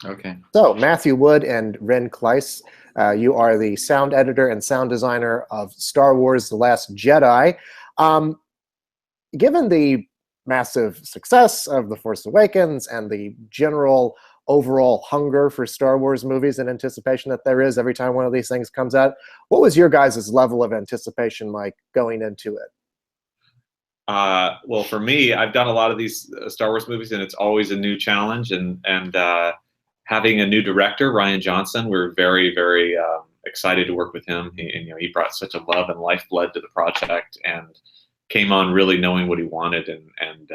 Okay. So, Matthew Wood and Ren Klyce, you are the sound editor and sound designer of Star Wars: The Last Jedi. Um, Given the massive success of The Force Awakens and the general overall hunger for Star Wars movies and anticipation that there is every time one of these things comes out, what was your guys' level of anticipation like going into it? Well, for me, I've done a lot of these Star Wars movies, and it's always a new challenge. And having a new director, Rian Johnson, we're very, very excited to work with him. He brought such a love and lifeblood to the project, and came on really knowing what he wanted, and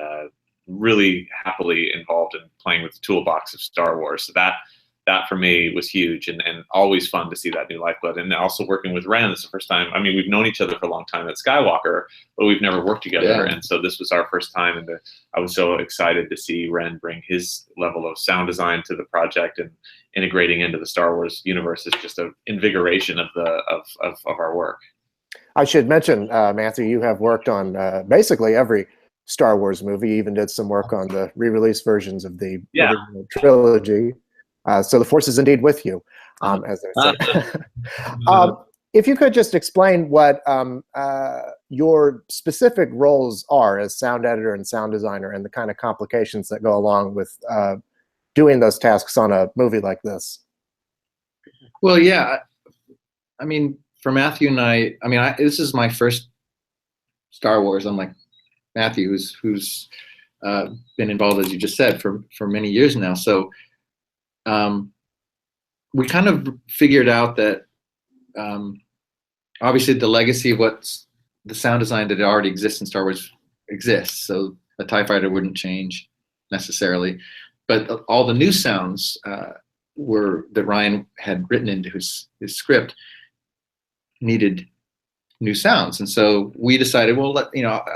really happily involved in playing with the toolbox of Star Wars. So that for me was huge, and always fun to see that new lifeblood. And also working with Ren, this is the first time. I mean, we've known each other for a long time at Skywalker, but we've never worked together. Yeah. And so this was our first time, and I was so excited to see Ren bring his level of sound design to the project, and integrating into the Star Wars universe is just an invigoration of our work. I should mention, Matthew, you have worked on basically every Star Wars movie. You even did some work on the re-release versions of the original trilogy. So the Force is indeed with you, as they say. If you could just explain what your specific roles are as sound editor and sound designer, and the kind of complications that go along with doing those tasks on a movie like this. Well, yeah. I mean, for Matthew and I mean, this is my first Star Wars. I'm like Matthew, who's been involved, as you just said, for many years now. So we kind of figured out that obviously the legacy of what's the sound design that already exists in Star Wars exists. So a TIE fighter wouldn't change necessarily, but all the new sounds that Rian had written into his script needed new sounds. And so we decided, well,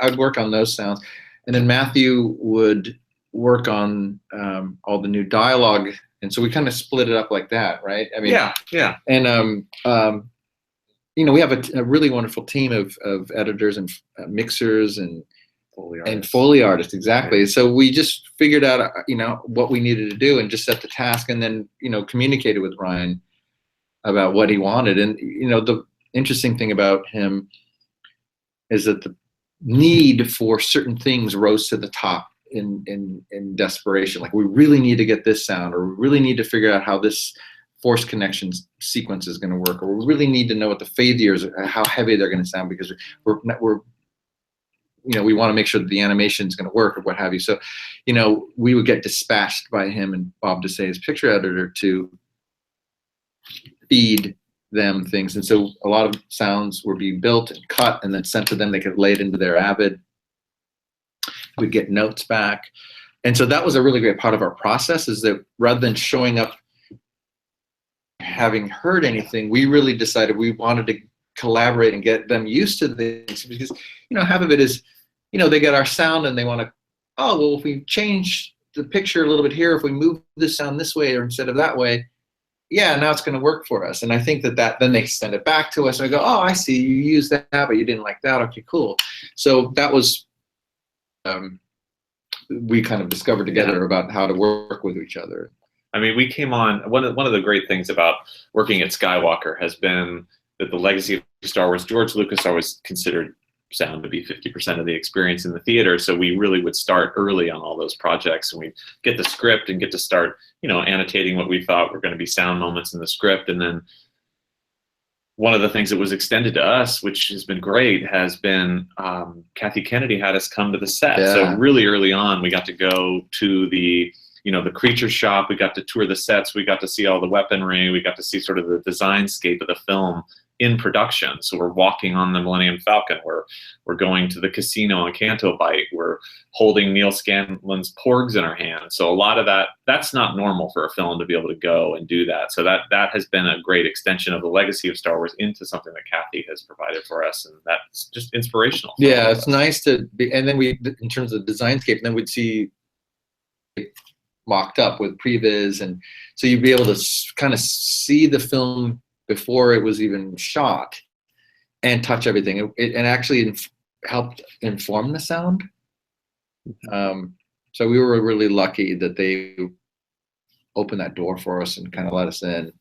I'd work on those sounds, and then Matthew would work on all the new dialogue. And so we kind of split it up like that, right? I mean, yeah. And we have a really wonderful team of editors and mixers and Foley artists, exactly. So we just figured out, what we needed to do, and just set the task, and then communicated with Rian about what he wanted. And the interesting thing about him is that the need for certain things rose to the top in desperation. Like, we really need to get this sound, or we really need to figure out how this force connections sequence is going to work, or we really need to know what the fathiers, how heavy they're going to sound, because we want to make sure that the animation is going to work, or what have you. So, we would get dispatched by him and Bob Desai, his picture editor, to feed them things. And so a lot of sounds were being built and cut and then sent to them. They could lay it into their Avid. We'd get notes back. And so that was a really great part of our process, is that rather than showing up having heard anything, we really decided we wanted to collaborate and get them used to things, because half of it is they get our sound and they want to, if we change the picture a little bit here, if we move this sound this way or instead of that way, now it's going to work for us. And I think that then they send it back to us, and I go, I see you used that, but you didn't like that. Okay, cool. So that was we kind of discovered together about how to work with each other. I mean, we came on, one of the great things about working at Skywalker has been that the legacy of Star Wars, George Lucas always considered sound to be 50% of the experience in the theater. So we really would start early on all those projects, and we'd get the script and get to start, annotating what we thought were going to be sound moments in the script. And then one of the things that was extended to us, which has been great, has been Kathy Kennedy had us come to the set. Yeah. So really early on, we got to go to the creature shop. We got to tour the sets. We got to see all the weaponry. We got to see sort of the designscape of the film in production. So we're walking on the Millennium Falcon. We're going to the casino on Canto Bight. We're holding Neil Scanlon's porgs in our hands. So a lot of that's not normal for a film to be able to go and do that. So that has been a great extension of the legacy of Star Wars into something that Kathy has provided for us, and that's just inspirational. Yeah, it's nice to be. And then in terms of designscape, then we'd see mocked up with previs, and so you'd be able to kind of see the film before it was even shot and touch everything. It actually helped inform the sound. So we were really lucky that they opened that door for us and kind of let us in,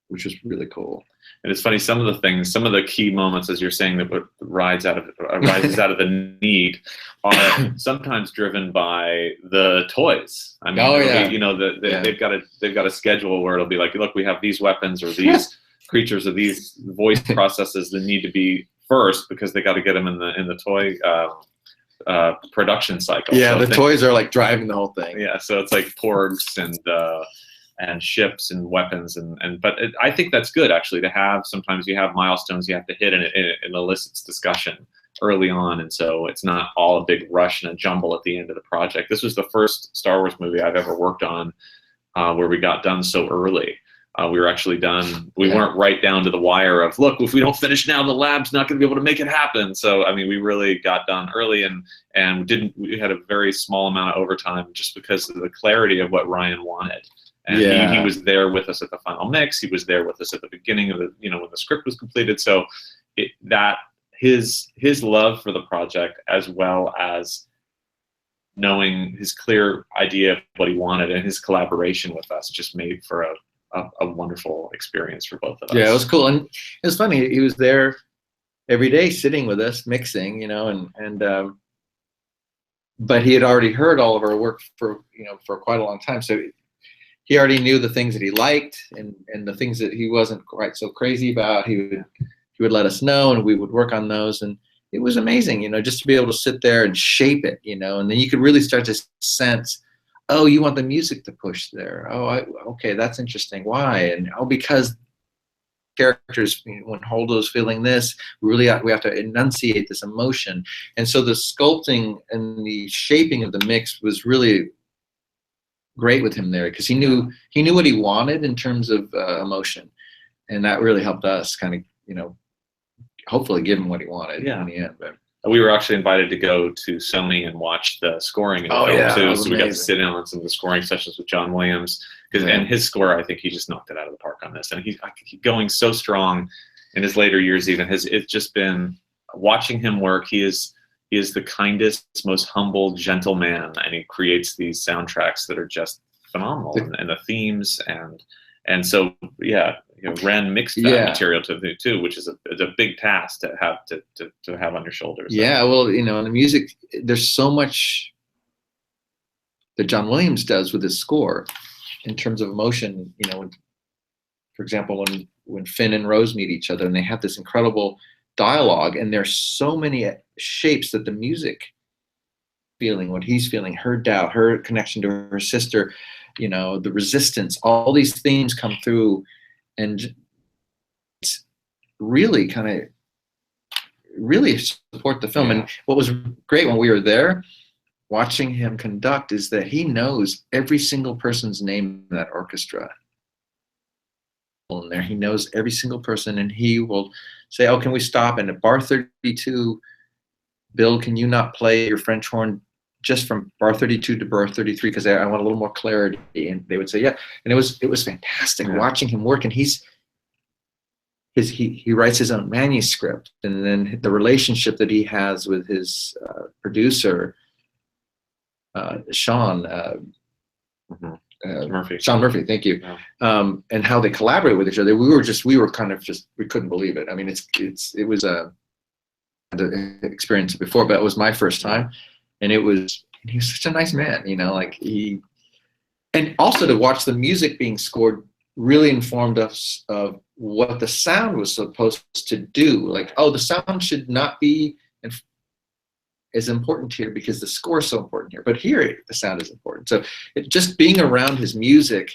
which was really cool. And it's funny, some of the key moments, as you're saying, that rises out of the need are sometimes driven by the toys. I mean, they've got a schedule where it'll be like, look, we have these weapons or these creatures or these voice processes that need to be first because they got to get them in the toy production cycle. Yeah, so the toys are like driving the whole thing. Yeah, so it's like porgs and ships and weapons but I think that's good actually to have. Sometimes you have milestones you have to hit and it elicits discussion early on, and so it's not all a big rush and a jumble at the end of the project. This was the first Star Wars movie I've ever worked on where we got done so early. We were actually done. We weren't right down to the wire of, look, if we don't finish now, the lab's not going to be able to make it happen. So, I mean, we really got done early and we had a very small amount of overtime just because of the clarity of what Rian wanted. And he was there with us at the final mix. He was there with us at the beginning of when the script was completed. So his love for the project, as well as knowing his clear idea of what he wanted and his collaboration with us, just made for a wonderful experience for both of us. Yeah, it was cool. And it was funny. He was there every day sitting with us, mixing, but he had already heard all of our work for quite a long time. So he already knew the things that he liked and the things that he wasn't quite so crazy about. He would let us know, and we would work on those. And it was amazing, just to be able to sit there and shape it, and then you could really start to sense, oh, you want the music to push there. Oh, okay, that's interesting. Why? And because characters, when Holdo's feeling this, we have to enunciate this emotion. And so the sculpting and the shaping of the mix was really great with him there, because he knew what he wanted in terms of emotion, and that really helped us kind of hopefully give him what he wanted in the end. But we were actually invited to go to Sony and watch the scoring in the film too, so we got to sit in on some of the scoring sessions with John Williams, and his score, I think he just knocked it out of the park on this, and he's going so strong in his later years. Even it's just been watching him work. He is the kindest, most humble, gentle man, and he creates these soundtracks that are just phenomenal, and the themes and so Ren mixed that material too, which is a big task to have on your shoulders. Yeah, well, in the music, there's so much that John Williams does with his score in terms of emotion. For example, when Finn and Rose meet each other and they have this incredible dialogue, and there's so many shapes that the music feeling, what he's feeling, her doubt, her connection to her sister, the resistance, all these themes come through, and it's really really support the film. And what was great when we were there watching him conduct is that he knows every single person's name in that orchestra. In there, he knows every single person, and he will say, "Oh, can we stop? And at bar 32, Bill, can you not play your French horn just from bar 32 to bar 33 because I want a little more clarity?" And they would say, "Yeah." And it was fantastic watching him work. And he writes his own manuscript, and then the relationship that he has with his producer, Sean. Murphy. Sean Murphy, thank you. And how they collaborate with each other. We couldn't believe it. I mean, it was the experience before, but it was my first time, and he was such a nice man, and also to watch the music being scored really informed us of what the sound was supposed to do. The sound should not be is important here because the score is so important here, but here the sound is important. So just being around his music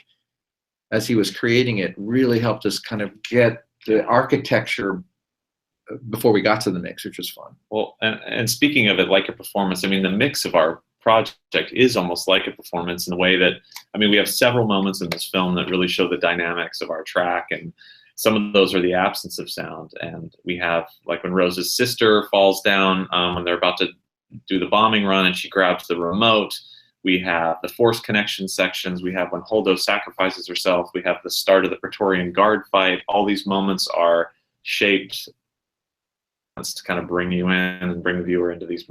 as he was creating it really helped us kind of get the architecture before we got to the mix, which was fun. Well, and speaking of it like a performance, I mean, the mix of our project is almost like a performance in the way that, we have several moments in this film that really show the dynamics of our track, and some of those are the absence of sound. And we have, like when Rose's sister falls down when they're about to do the bombing run and she grabs the remote. We have the Force connection sections. We have when Holdo sacrifices herself. We have the start of the Praetorian Guard fight. All these moments are shaped to kind of bring you in and bring the viewer into these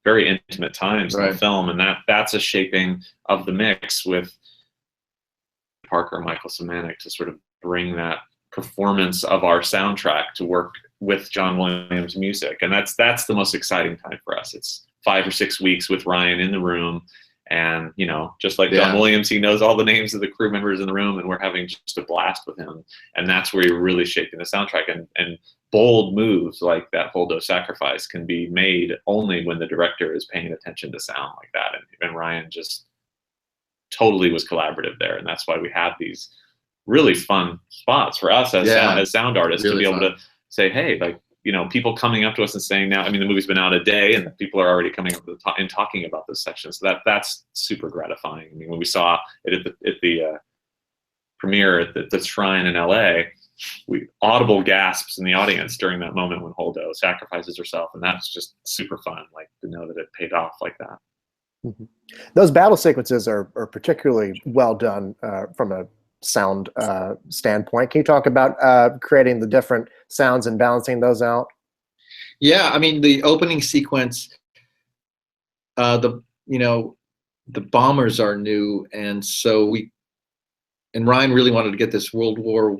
very intimate times in the film. And that's a shaping of the mix with Parker, Michael Szymanczyk to sort of bring that performance of our soundtrack to work with John Williams' music. And that's the most exciting time for us. It's 5 or 6 weeks with Rian in the room. And, you know, just like John Williams, he knows all the names of the crew members in the room, and we're having just a blast with him. And that's where you're really shaping the soundtrack. And bold moves like that Holdo sacrifice can be made only when the director is paying attention to sound like that. And Rian just totally was collaborative there. And that's why we have these really fun spots for us as sound artists really to be able to say, hey, like, you know, people coming up to us and saying now, I mean, the movie's been out a day and people are already coming up and talking about this section. So that's super gratifying. I mean, when we saw it at the premiere at the Shrine in LA, we audible gasps in the audience during that moment when Holdo sacrifices herself. And that's just super fun, like to know that it paid off like that. Mm-hmm. Those battle sequences are particularly well done from a sound standpoint. Can you talk about creating the different sounds and balancing those out? Yeah, I mean, the opening sequence, the bombers are new, and so Ryan really wanted to get this World War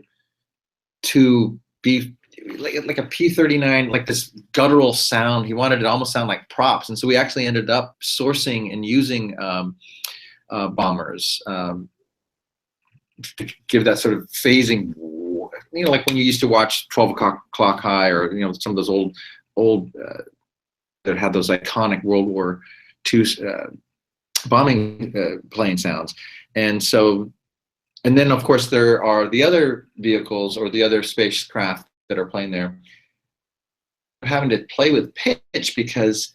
II be like a P-39, like this guttural sound. He wanted it to almost sound like props, and so we actually ended up sourcing and using bombers to give that sort of phasing, you know, like when you used to watch 12 O'Clock High, or, you know, some of those old that had those iconic World War II bombing plane sounds. And so, and then of course there are the other vehicles or the other spacecraft that are playing there. We're having to play with pitch because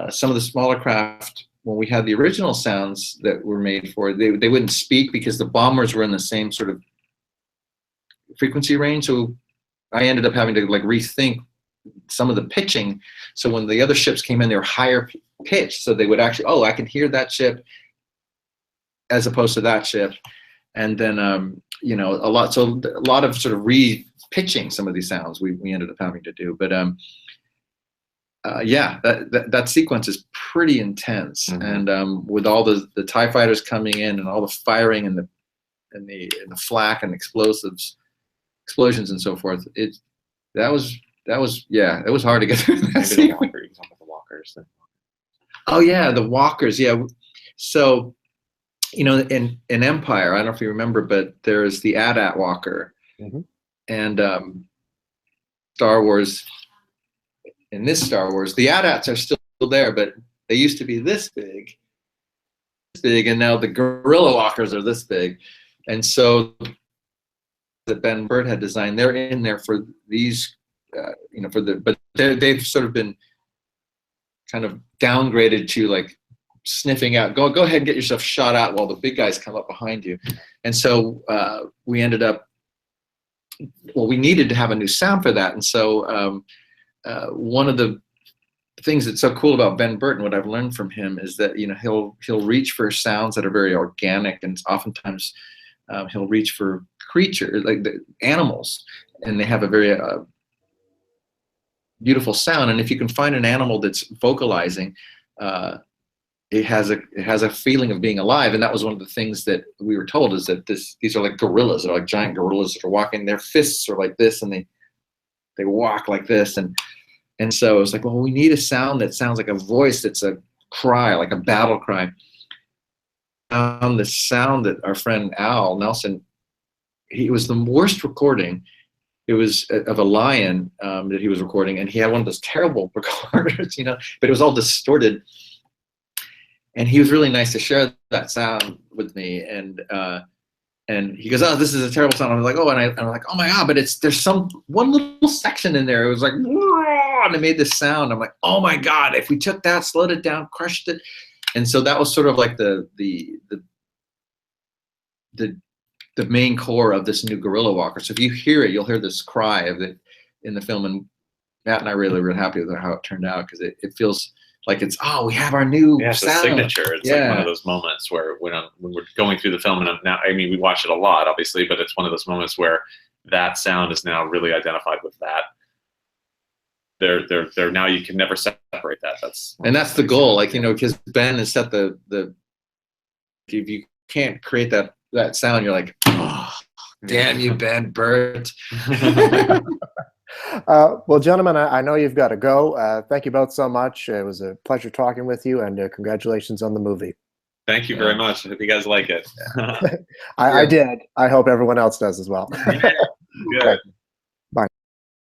some of the smaller craft, when we had the original sounds that were made for it, they wouldn't speak because the bombers were in the same sort of frequency range. So I ended up having to like rethink some of the pitching. So when the other ships came in, they were higher pitched. So they would actually, oh, I can hear that ship as opposed to that ship. And then, you know, a lot of sort of re-pitching some of these sounds we ended up having to do. But yeah, that sequence is pretty intense. Mm-hmm. And with all the TIE fighters coming in and all the firing and the flak and explosions and so forth, that was hard to get through that sequence. The walkers. Oh yeah, the walkers. Yeah, so you know, in Empire, I don't know if you remember, but there's the AT-AT walker, mm-hmm. and Star Wars. In this Star Wars, the AT-ATs are still there, but they used to be this big, and now the gorilla walkers are this big. And so that Ben Burtt had designed, they're in there for these, you know, but they've sort of been kind of downgraded to like sniffing out. Go ahead and get yourself shot out while the big guys come up behind you. And so we ended up, well, we needed to have a new sound for that, and so. One of the things that's so cool about Ben Burtt and what I've learned from him is that, you know, he'll reach for sounds that are very organic, and oftentimes he'll reach for creatures like the animals, and they have a very beautiful sound. And if you can find an animal that's vocalizing, it has a feeling of being alive. And that was one of the things that we were told, is that these are like gorillas. They're like giant gorillas that are walking. Their fists are like this, and they walk like this. And so it was like, well, we need a sound that sounds like a voice that's a cry, like a battle cry. The sound that our friend Al Nelson, it was the worst recording. It was of a lion that he was recording, and he had one of those terrible recorders, you know, but it was all distorted. And he was really nice to share that sound with me. And he goes, oh, this is a terrible sound. I was like, oh, and I'm like, oh my God, but there's one little section in there. It was like, and it made this sound. I'm like, oh my God, if we took that, slowed it down, crushed it. And so that was sort of like the main core of this new gorilla walker. So if you hear it, you'll hear this cry of it in the film. And Matt and I really were happy with how it turned out, because it feels like it's, oh, we have our new sound. It's a signature. It's like one of those moments where when we're going through the film, and now, I mean, we watch it a lot, obviously, but it's one of those moments where that sound is now really identified with that. They're now, you can never separate that. That's the goal, like, you know, because Ben has set the if you can't create that that sound, you're like, oh, damn you, Ben Burt. Well, gentlemen, I know you've got to go. Thank you both so much. It was a pleasure talking with you, and congratulations on the movie. Thank you very much. I hope you guys like it. I did. I hope everyone else does as well. Good.